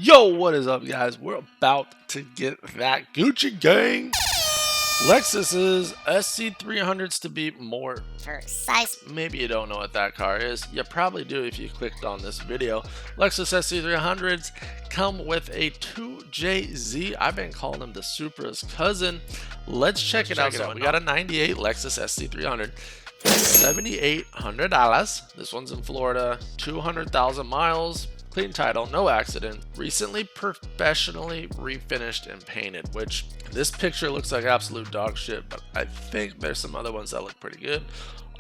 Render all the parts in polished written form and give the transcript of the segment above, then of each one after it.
Yo, what is up, guys? We're about to get that Gucci gang. Lexus's SC300s to be more precise. Maybe you don't know what that car is. You probably do if you clicked on this video. Lexus SC300s come with a 2JZ. I've been calling them the Supra's cousin. Let's check it out. So we got a 98 Lexus SC300. $7,800. This one's in Florida. 200,000 miles. Clean title, no accident, recently professionally refinished and painted, which this picture looks like absolute dog shit, but I think there's some other ones that look pretty good.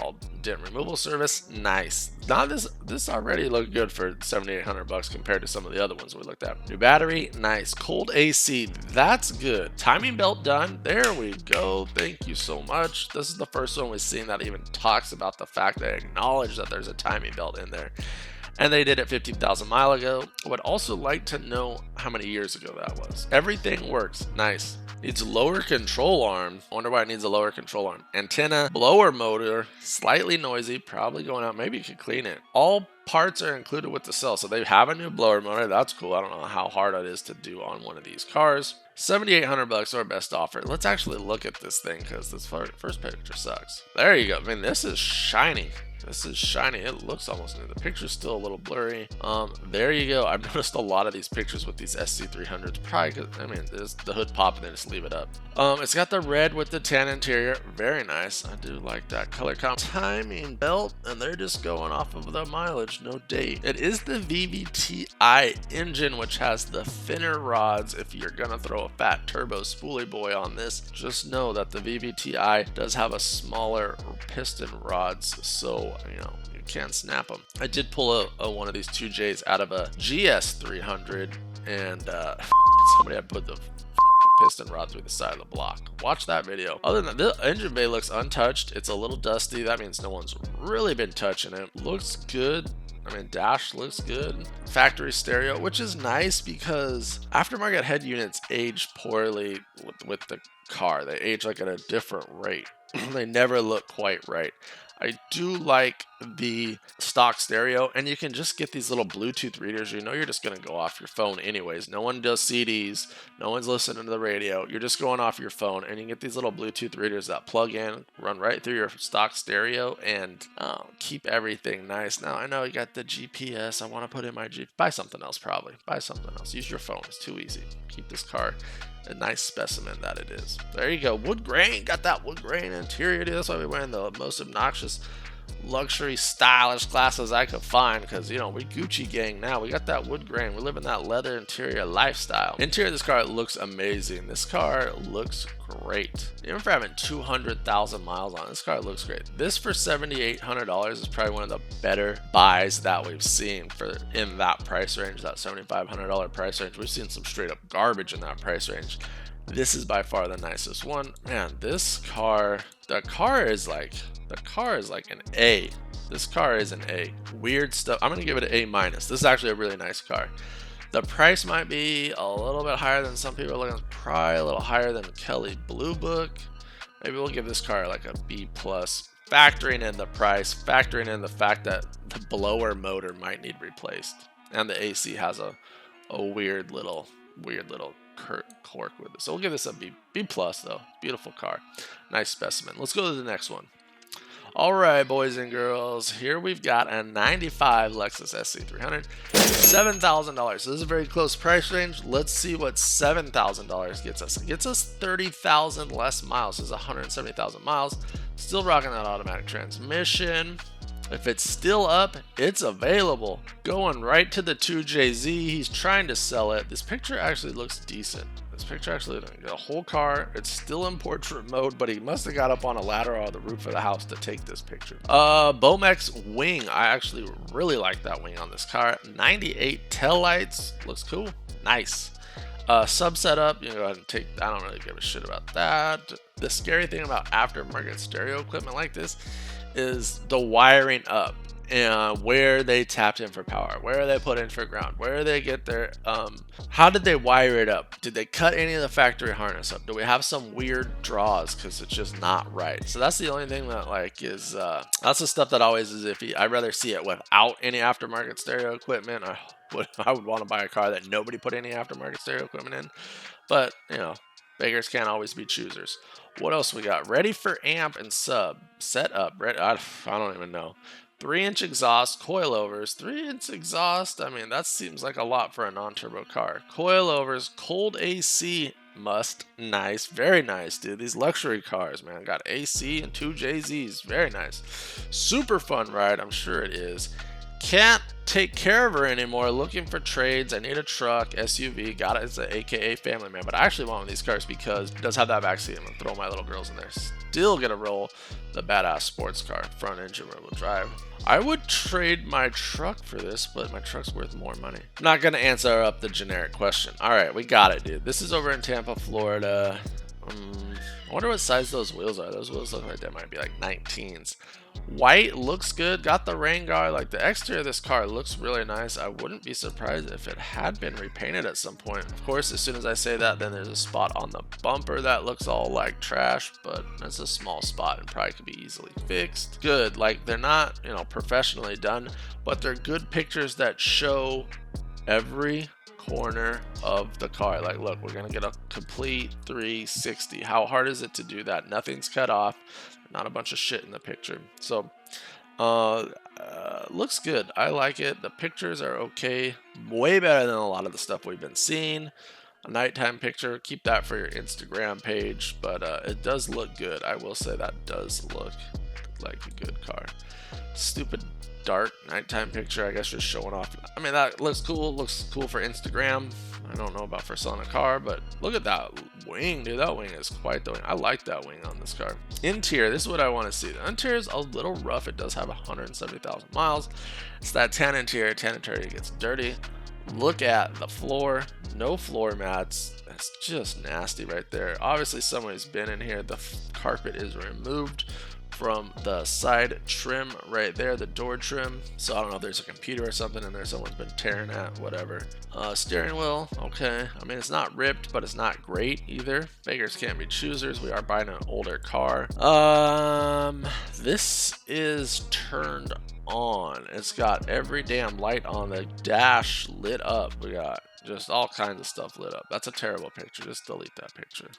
All dent removal service, nice. Now this already looked good for $7,800 compared to some of the other ones we looked at. New battery, nice. Cold AC, that's good. Timing belt done, there we go. Thank you so much. This is the first one we've seen that even talks about the fact that acknowledge that there's a timing belt in there. And they did it 15,000 miles ago. I would also like to know how many years ago that was. Everything works, nice. Needs lower control arm. I wonder why it needs a lower control arm. Antenna, blower motor, slightly noisy, probably going out. Maybe you could clean it. All parts are included with the cell. So they have a new blower motor. That's cool. I don't know how hard it is to do on one of these cars. $7,800 our best offer. Let's actually look at this thing because this first picture sucks. There you go. I mean, this is shiny. This is shiny. It looks almost new. The picture's still a little blurry. There you go. I've noticed a lot of these pictures with these SC300s. Probably because, I mean, there's the hood pop and then just leave it up. It's got the red with the tan interior. Very nice. I do like that color comp. Timing belt, and they're just going off of the mileage, no date. It is the VVTi engine, which has the thinner rods. If you're gonna throw a fat turbo spoolie boy on this, just know that the VVTi does have a smaller piston rods, so you know you can't snap them. I did pull one of these 2Js out of a GS300, and somebody had put the piston rod through the side of the block. Watch that video. Other than that, the engine bay looks untouched. It's a little dusty. That means no one's really been touching it. Looks good. I mean, dash looks good. Factory stereo, which is nice because aftermarket head units age poorly with the car. They age like at a different rate. They never look quite right. I do like the stock stereo, and you can just get these little Bluetooth readers. You know you're just going to go off your phone anyways. No one does CDs. No one's listening to the radio. You're just going off your phone, and you get these little Bluetooth readers that plug in, run right through your stock stereo, and keep everything nice. Now, I know you got the GPS. I want to put in my GPS. Buy something else, probably. Buy something else. Use your phone. It's too easy. Keep this car a nice specimen that it is. There you go. Wood grain. Got that wood grain interior. Dude. That's why we're wearing the most obnoxious luxury stylish glasses I could find, because you know we Gucci gang now. We got that wood grain. We live in that leather interior lifestyle. Interior of this car looks amazing. This car looks great. Even for having 200,000 miles on, this car looks great. This for $7,800 is probably one of the better buys that we've seen for in that price range, that $7,500 price range. We've seen some straight up garbage in that price range. This is by far the nicest one. Man, this car, the car is like an A. This car is an A. Weird stuff. I'm gonna give it an A minus. This is actually a really nice car. The price might be a little bit higher than some people are looking. Probably a little higher than Kelly Blue Book. Maybe we'll give this car like a B plus. Factoring in the price, factoring in the fact that the blower motor might need replaced, and the AC has a weird little cork with it. So we'll give this a B plus though. Beautiful car. Nice specimen. Let's go to the next one. Alright, boys and girls, here we've got a 95 Lexus SC300, $7,000. So this is a very close price range. Let's see what $7,000 gets us. It gets us 30,000 less miles. This is 170,000 miles. Still rocking that automatic transmission. If it's still up, it's available. Going right to the 2JZ. He's trying to sell it. This picture actually looks decent. This picture actually, the whole car, it's still in portrait mode, but he must have got up on a ladder or the roof of the house to take this picture. Bomex wing. I actually really like that wing on this car. 98 taillights. Looks cool. Nice. Sub setup, you can go ahead and take, I don't really give a shit about that. The scary thing about aftermarket stereo equipment like this is the wiring up and where they tapped in for power, where they put in for ground, where they get their how did they wire it up? Did they cut any of the factory harness up? Do we have some weird draws because it's just not right? So that's the only thing that like is that's the stuff that always is iffy. I'd rather see it without any aftermarket stereo equipment. I I would want to buy a car that nobody put any aftermarket stereo equipment in. But, you know, beggars can't always be choosers. What else we got? Ready for amp and sub. Set up. I don't even know. 3-inch exhaust, coilovers. 3-inch exhaust, I mean, that seems like a lot for a non-turbo car. Coilovers, cold AC must. Nice. Very nice, dude. These luxury cars, man. Got AC and 2 JZs. Very nice. Super fun ride. I'm sure it is. Can't take care of her anymore. Looking for trades. I need a truck, SUV. Got it. It's an AKA family man. But I actually want one of these cars because it does have that backseat. I'm going to throw my little girls in there. Still going to roll the badass sports car. Front engine rear wheel drive. I would trade my truck for this, but my truck's worth more money. I'm not going to answer up the generic question. All right, we got it, dude. This is over in Tampa, Florida. I wonder what size those wheels are. Those wheels look like they might be like 19s. White looks good. Got the rain guard. Like, the exterior of this car looks really nice. I wouldn't be surprised if it had been repainted at some point. Of course, as soon as I say that, then there's a spot on the bumper that looks all like trash, but it's a small spot and probably could be easily fixed. Good. Like, they're not, you know, professionally done, but they're good pictures that show every corner of the car. Like, look, we're gonna get a complete 360. How hard is it to do that? Nothing's cut off, not a bunch of shit in the picture. So looks good. I like it. The pictures are okay, way better than a lot of the stuff we've been seeing. A nighttime picture, keep that for your Instagram page, but it does look good. I will say that does look like a good car. Stupid dark nighttime picture, I guess, just showing off. I mean, that looks cool. Looks cool for Instagram. I don't know about for selling a car, but look at that wing, dude. That wing is quite the wing. I like that wing on this car. Interior, this is what I want to see. The interior is a little rough. It does have 170,000 miles. It's that tan interior. Tan interior gets dirty. Look at the floor. No floor mats. That's just nasty right there. Obviously, somebody's been in here. The carpet is removed from the side trim right there, the door trim. So I don't know if there's a computer or something in there someone's been tearing at, whatever. Steering wheel, okay. I mean, it's not ripped, but it's not great either. Beggars can't be choosers. We are buying an older car. This is turned on. It's got every damn light on the dash lit up. We got just all kinds of stuff lit up. That's a terrible picture. Just delete that picture.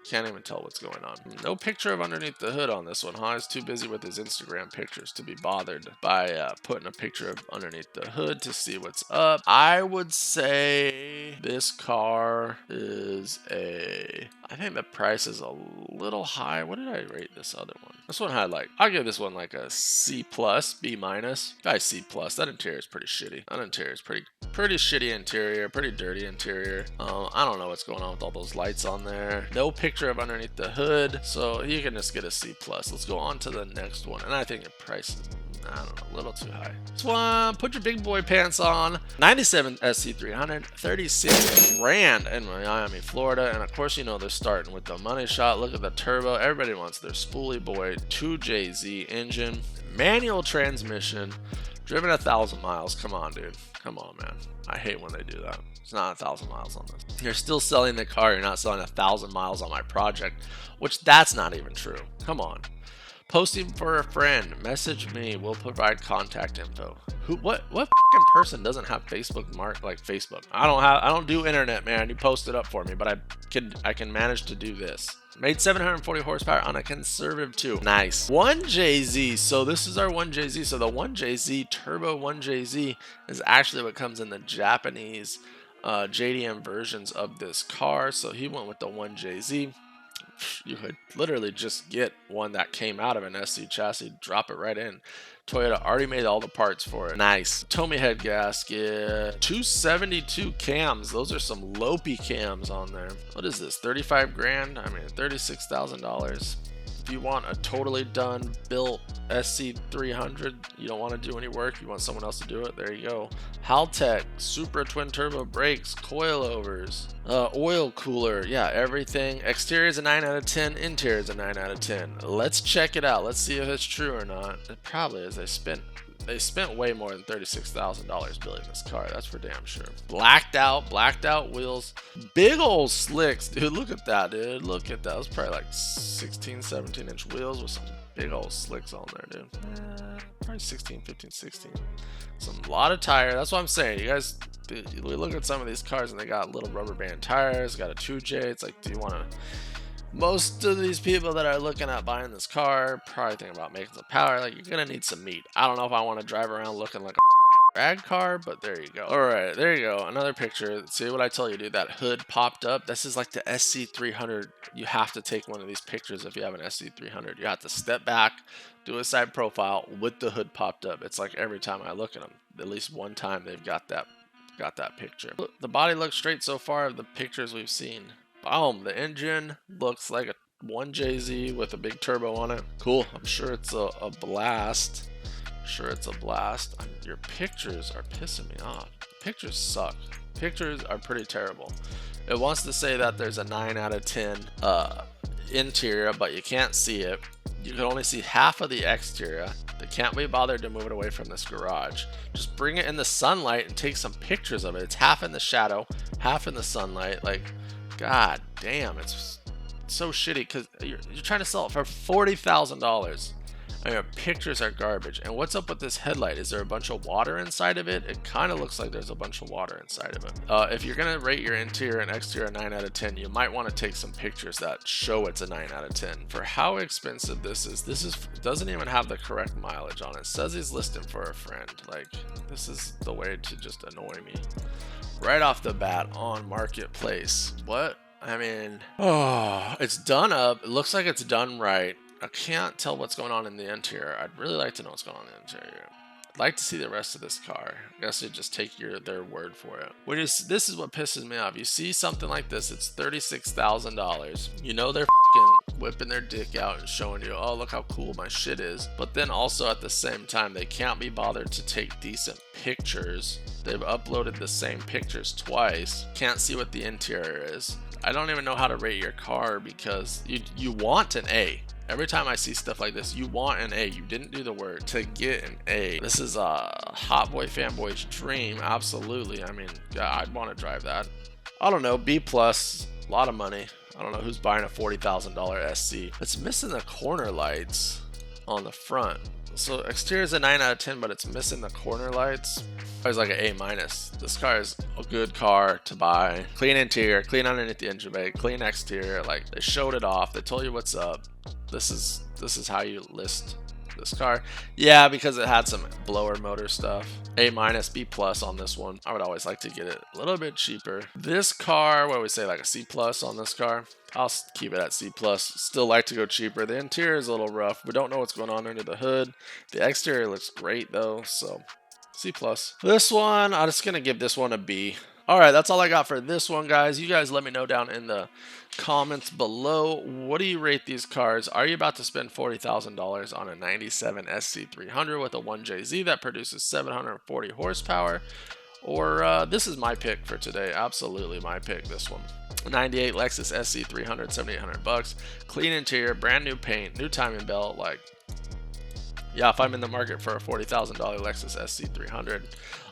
Can't even tell what's going on. No picture of underneath the hood on this one, huh? He's too busy with his Instagram pictures to be bothered by putting a picture of underneath the hood to see what's up. I would say this car is I think the price is a little high. What did I rate this other one? This one had I'll give this one like a C+, B-. Probably C+. That interior is pretty shitty. That interior is pretty shitty interior, pretty dirty interior. I don't know what's going on with all those lights on there. No picture of underneath the hood, so you can just get a C+. Let's go on to the next one, and I think the price is, I don't know, a little too high. This one, put your big boy pants on. 97 SC300, 36 grand in Miami, Florida, and of course, you know, they're starting with the money shot. Look at the turbo. Everybody wants their spoolie boy 2JZ engine, manual transmission, driven 1,000 miles. Come on, dude. Come on, man. I hate when they do that. It's not 1,000 miles on this. You're still selling the car. You're not selling 1,000 miles on my project, which that's not even true. Come on. Posting for a friend. Message me. We'll provide contact info. What fucking person doesn't have Facebook like Facebook? I don't do internet, man. You post it up for me, but I can manage to do this. Made 740 horsepower on a conservative 2. Nice. 1JZ. So this is our 1JZ. So the 1JZ Turbo 1JZ is actually what comes in the Japanese JDM versions of this car. So he went with the 1JZ. You could literally just get one that came out of an SC chassis, drop it right in. Toyota already made all the parts for it. Nice. Tomy head gasket. 272 cams. Those are some Lopey cams on there. What is this? 35 grand? I mean, $36,000. If you want a totally done built SC300, you don't want to do any work, you want someone else to do it, there you go. Haltech, Supra twin turbo brakes, coilovers, oil cooler, yeah, everything. Exterior is a 9 out of 10, interior is a 9 out of 10. Let's check it out. Let's see if it's true or not. It probably is. They spent way more than $36,000 building this car. That's for damn sure. Blacked out wheels. Big old slicks, dude. Look at that, dude. Look at that. It was probably like 16, 17-inch wheels with some big old slicks on there, dude. Probably 16, 15, 16. A lot of tire. That's what I'm saying. You guys, we look at some of these cars and they got little rubber band tires, got a 2J. It's like, do you want to? Most of these people that are looking at buying this car probably thinking about making some power. Like, you're gonna need some meat. I don't know if I want to drive around looking like a rag car, but there you go. All right, there you go. Another picture. See what I told you, dude? That hood popped up. This is like the SC300. You have to take one of these pictures if you have an SC300. You have to step back, do a side profile with the hood popped up. It's like every time I look at them, at least one time they've got that picture. Look, the body looks straight so far of the pictures we've seen. Boom, the engine looks like a 1JZ with a big turbo on it. Cool. I'm sure it's a blast. Your pictures are pissing me off. Pictures suck. Pictures are pretty terrible. It wants to say that there's a 9 out of 10 interior, but you can't see it. You can only see half of the exterior. They can't be bothered to move it away from this garage. Just bring it in the sunlight and take some pictures of it. It's half in the shadow, half in the sunlight. Like, god damn, it's so shitty because you're trying to sell it for $40,000. And your pictures are garbage. And what's up with this headlight? Is there a bunch of water inside of it? It kind of looks like there's a bunch of water inside of it. If you're going to rate your interior and exterior 9 out of 10, you might want to take some pictures that show it's a 9 out of 10. For how expensive this is doesn't even have the correct mileage on it. It says he's listing for a friend. Like, this is the way to just annoy me. Right off the bat on Marketplace. What? I mean, oh, it's done up. It looks like it's done right. I can't tell what's going on in the interior. I'd really like to know what's going on in the interior. I'd like to see the rest of this car. I guess you just take their word for it. This is what pisses me off. You see something like this, it's $36,000. You know they're fucking whipping their dick out and showing you, oh, look how cool my shit is. But then also at the same time, they can't be bothered to take decent pictures. They've uploaded the same pictures twice. Can't see what the interior is. I don't even know how to rate your car because you want an A. Every time I see stuff like this, you want an A. You didn't do the work to get an A. This is a hot boy fanboy's dream. Absolutely. I mean, yeah, I'd want to drive that. I don't know. B+, a lot of money. I don't know who's buying a $40,000 SC. It's missing the corner lights on the front. So exterior is a 9 out of 10, but it's missing the corner lights. It's like an A-. This car is a good car to buy. Clean interior, clean underneath the engine bay, clean exterior. Like, they showed it off. They told you what's up. This is how you list this car. Yeah, because it had some blower motor stuff. A-, B+ on this one. I would always like to get it a little bit cheaper. This car, what do we say, like a C+ on this car? I'll keep it at C+. Still like to go cheaper. The interior is a little rough. We don't know what's going on under the hood. The exterior looks great though, so C+. This one, I'm just gonna give this one a B. Alright, that's all I got for this one, guys. You guys let me know down in the comments below. What do you rate these cars? Are you about to spend $40,000 on a 97 SC300 with a 1JZ that produces 740 horsepower? Or this is my pick for today. Absolutely my pick, this one. 98 Lexus SC300, $7,800. Clean interior, brand new paint, new timing belt. Like, yeah, if I'm in the market for a $40,000 Lexus SC300,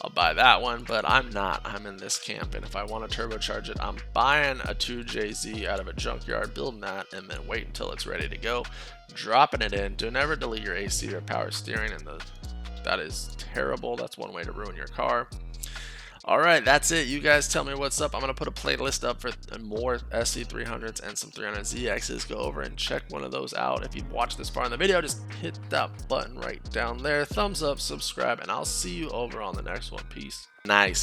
I'll buy that one, but I'm not. I'm in this camp, and if I want to turbocharge it, I'm buying a 2JZ out of a junkyard, building that, and then wait until it's ready to go, dropping it in. Do never delete your AC or power steering, and that is terrible. That's one way to ruin your car. Alright, that's it. You guys tell me what's up. I'm going to put a playlist up for more SC300s and some 300ZXs. Go over and check one of those out. If you've watched this far in the video, just hit that button right down there. Thumbs up, subscribe, and I'll see you over on the next one. Peace. Nice.